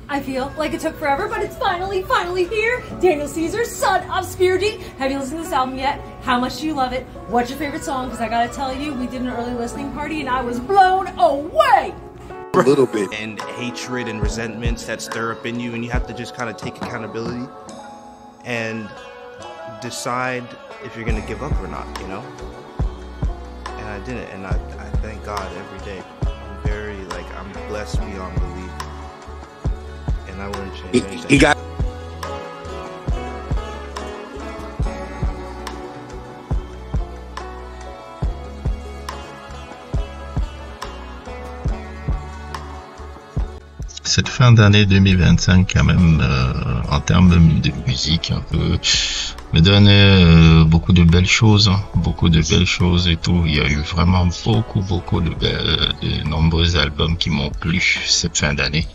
I feel like it took forever, but it's finally here. Daniel Caesar, son of Speargy. Have you listened to this album yet? How much do you love it? What's your favorite song? Because I gotta tell you, we did an early listening party and I was blown away. A little bit. And hatred and resentments that stir up in you, and you have to just kind of take accountability and decide if you're gonna give up or not, you know? And I didn't, and I thank God every day. I'm blessed beyond belief. And I wouldn't change anything. He got cette fin d'année 2025 quand même en termes de musique un peu me donnait beaucoup de belles choses, et tout. Il y a eu vraiment beaucoup de nombreux albums qui m'ont plu cette fin d'année,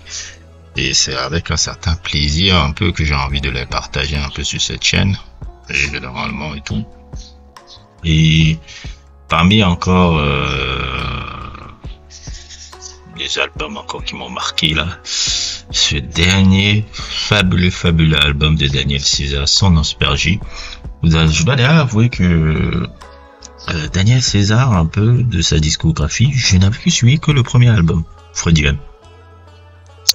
et c'est avec un certain plaisir un peu que j'ai envie de les partager un peu sur cette chaîne et généralement et tout. Et parmi encore les albums encore qui m'ont marqué là, ce dernier fabuleux album de Daniel Caesar, Son Aspergie. Je dois d'ailleurs avouer que Daniel Caesar, un peu de sa discographie, je n'avais suivi que le premier album, Freudian,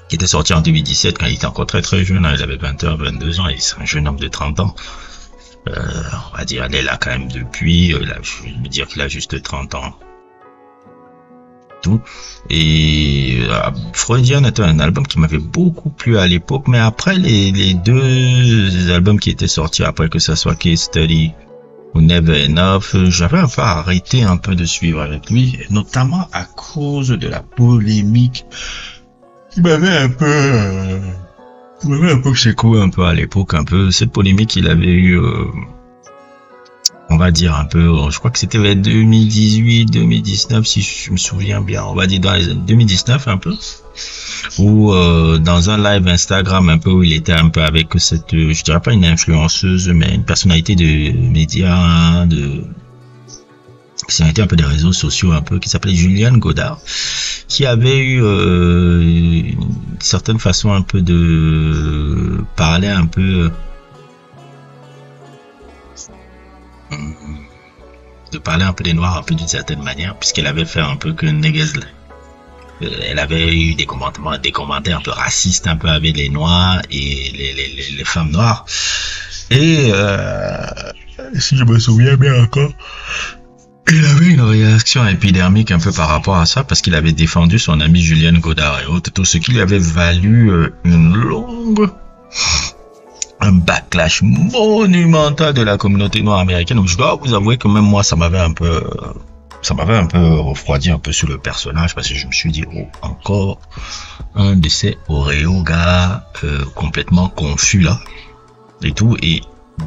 qui était sorti en 2017 quand il était encore très jeune, il avait 21, 22 ans, et c'est un jeune homme de 30 ans. On va dire, elle est là quand même depuis, là, je vais me dire qu'il a juste 30 ans. Tout. Et Freudian était un album qui m'avait beaucoup plu à l'époque, mais après les deux albums qui étaient sortis après, que ça soit Case Study ou Never Enough, j'avais un peu arrêté un peu de suivre avec lui, notamment à cause de la polémique qui m'avait un peu secoué un peu à l'époque, un peu cette polémique qu'il avait eu on va dire un peu, je crois que c'était vers 2018, 2019, si je me souviens bien, on va dire dans les années 2019 un peu, où dans un live Instagram un peu, où il était un peu avec cette, je dirais pas une influenceuse, mais une personnalité de médias, de personnalité un peu des réseaux sociaux un peu, qui s'appelait Juliane Godard, qui avait eu une certaine façon un peu de parler un peu des Noirs un peu d'une certaine manière, puisqu'elle avait fait un peu que niggas, elle avait eu des commentaires un peu racistes un peu avec les Noirs et les femmes noires, et si je me souviens bien encore, il avait une réaction épidermique un peu par rapport à ça, parce qu'il avait défendu son ami Juliane Godard et autres, tout ce qui lui avait valu un backlash monumental de la communauté noire américaine. Donc je dois vous avouer que même moi ça m'avait un peu refroidi un peu sur le personnage, parce que je me suis dit, oh, encore un de ces Oreo gars complètement confus là et tout. Et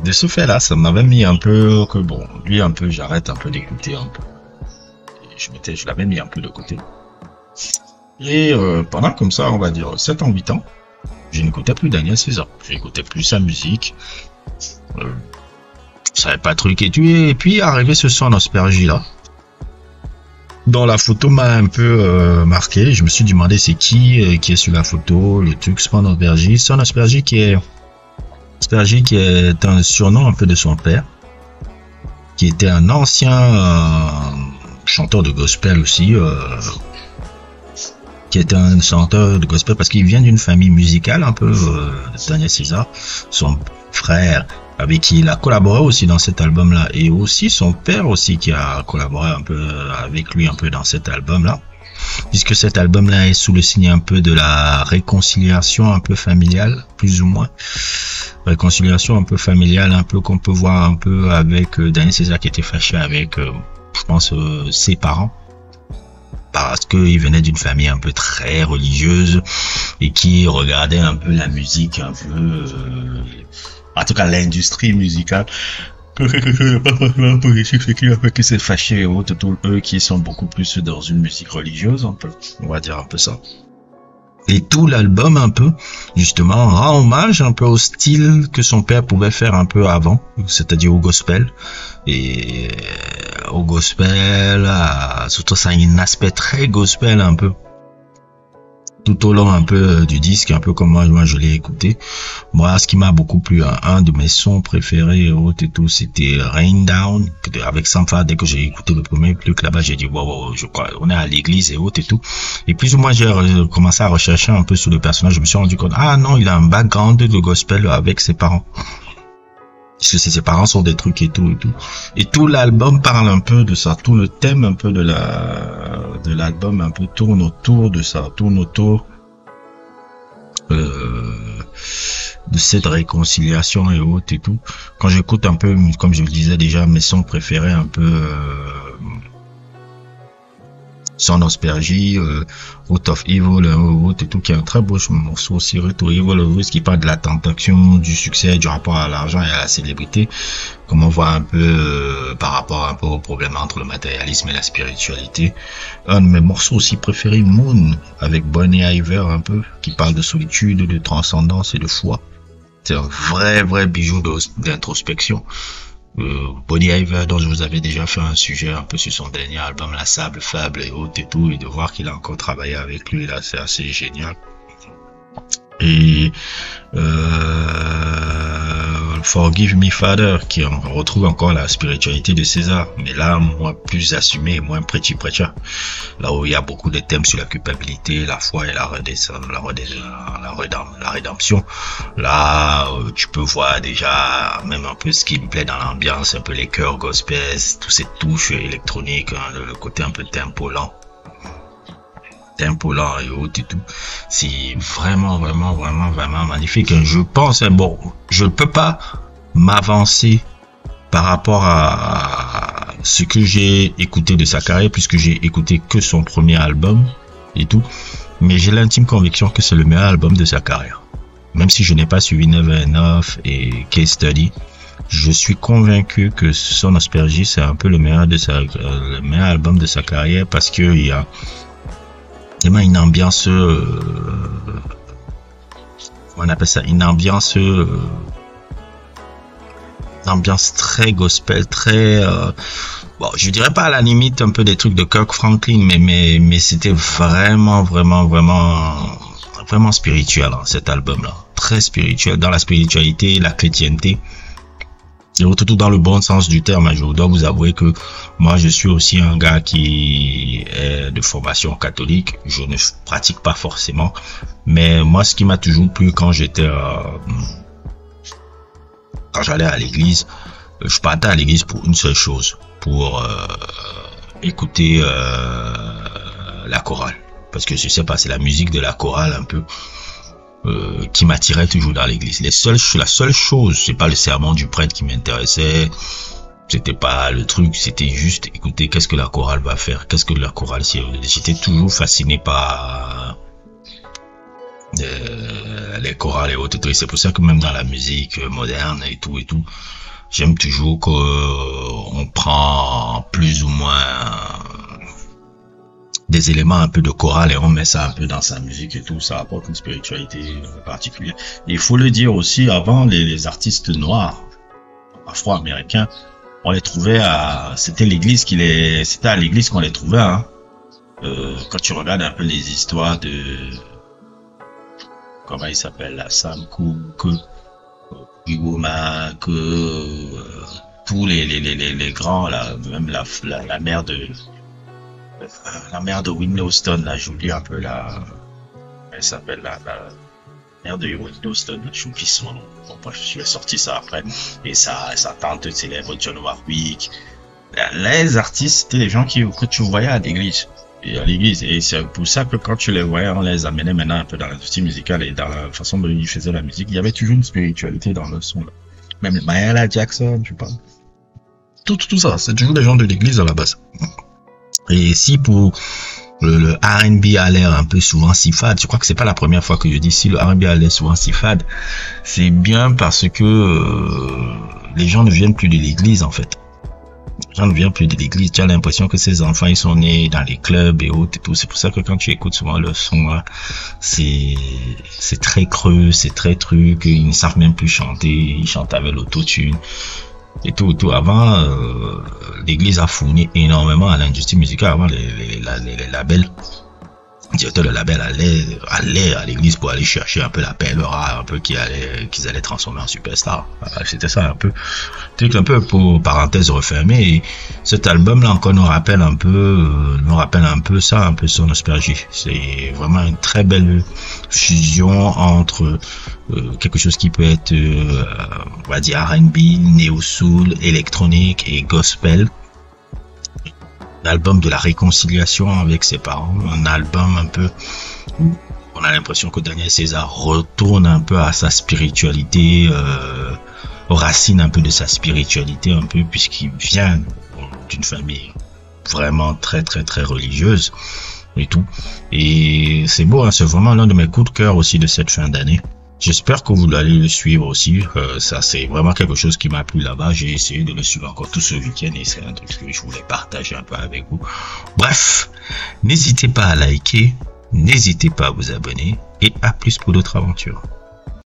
de ce fait là, ça m'avait mis un peu que bon, lui un peu, j'arrête un peu d'écouter un peu. Et je l'avais mis un peu de côté. Et pendant comme ça, on va dire 7 ans, 8 ans, je n'écoutais plus Daniel Caesar, je n'écoutais plus sa musique, je savais pas trop et tout. Et puis arrivé ce Son Aspergie là, dont la photo m'a un peu marqué. Je me suis demandé c'est qui est sur la photo, le truc Son Aspergie qui est un surnom un peu de son père, qui était un ancien chanteur de gospel aussi, qui était un chanteur de gospel parce qu'il vient d'une famille musicale un peu, Daniel Caesar, son frère avec qui il a collaboré aussi dans cet album là, et aussi son père aussi qui a collaboré un peu avec lui un peu dans cet album là, puisque cet album là est sous le signe un peu de la réconciliation un peu familiale, plus ou moins réconciliation un peu familiale, un peu qu'on peut voir un peu avec Daniel Caesar qui était fâché avec je pense ses parents, parce qu'il venait d'une famille un peu très religieuse et qui regardait un peu la musique un peu en tout cas l'industrie musicale pas forcément positif, ce qui a fait que c'est fâché et autres, tous eux qui sont beaucoup plus dans une musique religieuse un peu, on va dire un peu ça. Et tout l'album un peu justement rend hommage un peu au style que son père pouvait faire un peu avant, c'est-à-dire au gospel, et au gospel surtout ça a un aspect très gospel un peu, tout au long un peu du disque, un peu comme moi je l'ai écouté. Moi, ce qui m'a beaucoup plu, un de mes sons préférés et tout, c'était Rain Down avec Sampha. Dès que j'ai écouté le premier truc là-bas, j'ai dit wow, je crois on est à l'église et tout. Et plus ou moins j'ai commencé à rechercher un peu sur le personnage. Je me suis rendu compte, ah non, il a un background de gospel avec ses parents. Parce que ses parents sont des trucs et tout. Et tout l'album parle un peu de ça. Tout le thème un peu de l'album un peu tourne autour de ça. Tourne autour de cette réconciliation et autres et tout. Quand j'écoute un peu, comme je le disais déjà, mes sons préférés un peu Son Aspergy, Out of Evil, et tout, qui est un très beau morceau aussi, Retour Evil, qui parle de la tentation, du succès, du rapport à l'argent et à la célébrité, comme on voit un peu par rapport un peu au problème entre le matérialisme et la spiritualité. Un de mes morceaux aussi préférés, Moon, avec Bonnie Iver un peu, qui parle de solitude, de transcendance et de foi. C'est un vrai bijou d'introspection. Bonnie Iver, dont je vous avais déjà fait un sujet un peu sur son dernier album, La Sable, Fable et autres et tout, et de voir qu'il a encore travaillé avec lui, là, c'est assez génial. Et Forgive Me Father, qui on retrouve encore la spiritualité de César, mais là moins plus assumé, moins preachy, là où il y a beaucoup de thèmes sur la culpabilité, la foi et la rédemption. Là tu peux voir déjà même un peu ce qui me plaît dans l'ambiance, un peu les chœurs gospel, toutes ces touches électroniques, hein, le côté un peu tempo lent et autres et tout. C'est vraiment magnifique. Je pense, bon, je ne peux pas m'avancer par rapport à ce que j'ai écouté de sa carrière, puisque j'ai écouté que son premier album et tout, mais j'ai l'intime conviction que c'est le meilleur album de sa carrière. Même si je n'ai pas suivi Never Enough et Case Study, je suis convaincu que Son Aspergy, c'est un peu le meilleur album de sa carrière, parce que il y a vraiment une ambiance, on appelle ça une ambiance très gospel, très bon, je dirais pas à la limite un peu des trucs de Kirk Franklin, mais c'était vraiment spirituel, hein, cet album là, très spirituel, dans la spiritualité, la chrétienté, et surtout dans le bon sens du terme. Je dois vous avouer que moi je suis aussi un gars qui est de formation catholique. Je ne pratique pas forcément, mais moi ce qui m'a toujours plu quand j'allais à l'église, je partais à l'église pour une seule chose, pour écouter la chorale, parce que je sais pas, c'est la musique de la chorale un peu qui m'attirait toujours dans l'église. La seule chose, c'est pas le sermon du prêtre qui m'intéressait, c'était pas le truc, c'était juste écouter qu'est-ce que la chorale va faire, qu'est-ce que la chorale, j'étais toujours fasciné par les chorales et autres, et c'est pour ça que même dans la musique moderne et tout, j'aime toujours qu'on prend plus ou moins des éléments un peu de chorale et on met ça un peu dans sa musique et tout, ça apporte une spiritualité particulière. Et il faut le dire aussi, avant, les artistes noirs, afro-américains, on les trouvait c'était à l'église qu'on les trouvait, hein. Quand tu regardes un peu les histoires de, comment il s'appelle, la Sam Cooke, Igoma, tous les grands, là, même la mère de Whitney Houston, là, j'oublie un peu elle s'appelle la mère de Whitney Houston, j'oublie son nom. Bon, bref, je vais sortir ça après. Et sa tante célèbre, John Warwick. Les artistes, c'était les gens que tu voyais à l'église. Et c'est pour ça que quand tu les voyais, on les amenait maintenant un peu dans l'industrie musicale et dans la façon dont ils faisaient la musique. Il y avait toujours une spiritualité dans le son, là. Même Mahalia Jackson, je parle. Tout ça, c'est toujours des gens de l'église à la base. Et si pour le R&B a l'air un peu souvent si fade, je crois que c'est pas la première fois que je dis si le R&B a l'air souvent si fade, c'est bien parce que les gens ne viennent plus de l'église, en fait. Les gens ne viennent plus de l'église. Tu as l'impression que ces enfants, ils sont nés dans les clubs et autres et tout. C'est pour ça que quand tu écoutes souvent le son, là, c'est très creux, c'est très truc. Ils ne savent même plus chanter. Ils chantent avec l'autotune. Et tout. Avant, l'église a fourni énormément à l'industrie musicale. Avant, les labels directeur de label allait à l'église pour aller chercher un peu la perle rare, un peu qu'ils allaient transformer en superstar. C'était ça un peu. Un peu pour parenthèse refermée. Et cet album-là encore nous rappelle un peu ça, un peu son nostalgie. C'est vraiment une très belle fusion entre quelque chose qui peut être, on va dire R&B, néo-soul, électronique et gospel. Album de la réconciliation avec ses parents, un album un peu où on a l'impression que Daniel Caesar retourne un peu à sa spiritualité, aux racines un peu de sa spiritualité un peu, puisqu'il vient d'une famille vraiment très très très religieuse et tout. Et c'est beau, hein, c'est vraiment l'un de mes coups de cœur aussi de cette fin d'année. J'espère que vous allez le suivre aussi. Ça, c'est vraiment quelque chose qui m'a plu là-bas. J'ai essayé de le suivre encore tout ce week-end et c'est un truc que je voulais partager un peu avec vous. Bref, n'hésitez pas à liker, n'hésitez pas à vous abonner et à plus pour d'autres aventures.